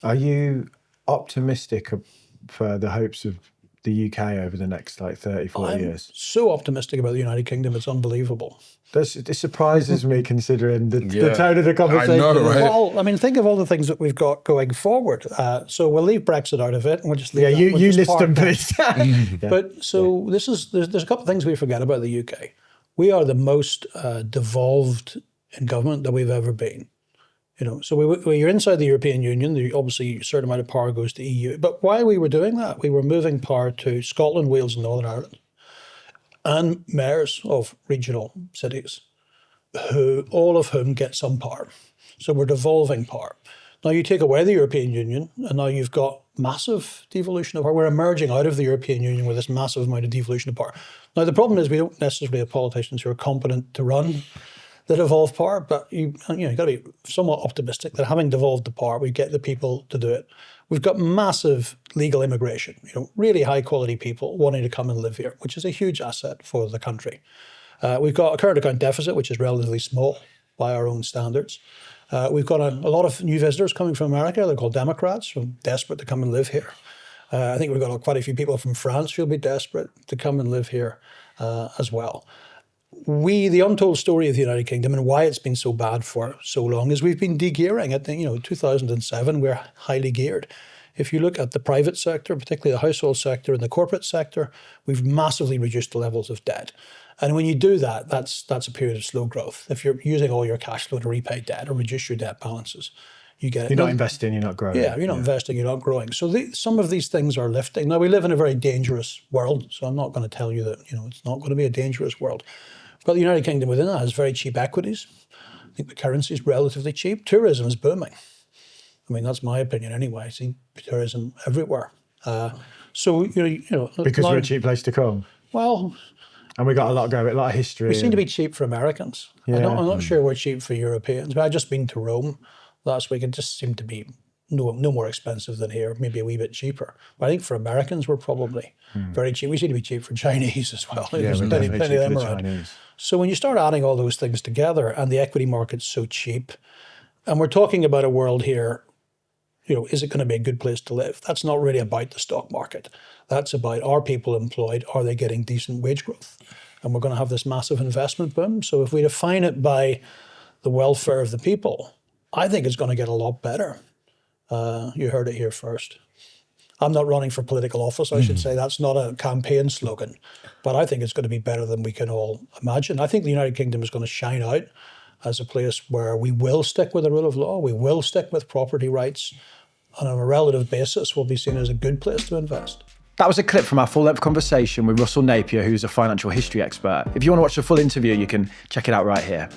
Are you optimistic for the hopes of the UK over the next like 30, 40 years? So optimistic about the United Kingdom, it's unbelievable. It surprises me considering the tone of the conversation. I know, right? Well, I mean, think of all the things that we've got going forward. So we'll leave Brexit out of it, and we'll just leave that. You list them, please. But so there's a couple of things we forget about the UK. We are the most devolved in government that we've ever been. So when you're inside the European Union, obviously a certain amount of power goes to EU. But while we were doing that, we were moving power to Scotland, Wales, and Northern Ireland, and mayors of regional cities, all of whom get some power. So we're devolving power. Now you take away the European Union, and now you've got massive devolution of power. We're emerging out of the European Union with this massive amount of devolution of power. Now the problem is we don't necessarily have politicians who are competent to run the devolved power, but you've got to be somewhat optimistic that having devolved the power, we get the people to do it. We've got massive legal immigration, really high quality people wanting to come and live here, which is a huge asset for the country. We've got a current account deficit, which is relatively small by our own standards. We've got a lot of new visitors coming from America. They're called Democrats, who are desperate to come and live here. I think we've got quite a few people from France who'll be desperate to come and live here as well. The untold story of the United Kingdom and why it's been so bad for so long is we've been de-gearing. At 2007, we're highly geared. If you look at the private sector, particularly the household sector and the corporate sector, we've massively reduced the levels of debt. And when you do that, that's a period of slow growth. If you're using all your cash flow to repay debt or reduce your debt balances, you get it. You're not investing, you're not growing. Yeah, you're not investing, you're not growing. So some of these things are lifting. Now, we live in a very dangerous world, so I'm not going to tell you that it's not going to be a dangerous world. But the United Kingdom within that has very cheap equities. I think the currency is relatively cheap. Tourism is booming. I mean, that's my opinion anyway. I see tourism everywhere. Because we're a cheap place to come. Well, and we got a lot of history. We seem to be cheap for Americans. Yeah. I'm not sure we're cheap for Europeans. But I've just been to Rome last week. It just seemed to be no more expensive than here, maybe a wee bit cheaper. But I think for Americans, we're probably very cheap. We seem to be cheap for Chinese as well. Yeah, there's plenty of them around. Chinese. So when you start adding all those things together and the equity market's so cheap, and we're talking about a world here, is it going to be a good place to live? That's not really about the stock market. That's about, are people employed? Are they getting decent wage growth? And we're going to have this massive investment boom. So if we define it by the welfare of the people, I think it's going to get a lot better. You heard it here first. I'm not running for political office, I should say. That's not a campaign slogan. But I think it's going to be better than we can all imagine. I think the United Kingdom is going to shine out as a place where we will stick with the rule of law. We will stick with property rights. And on a relative basis, will be seen as a good place to invest. That was a clip from our full-length conversation with Russell Napier, who's a financial history expert. If you want to watch the full interview, you can check it out right here.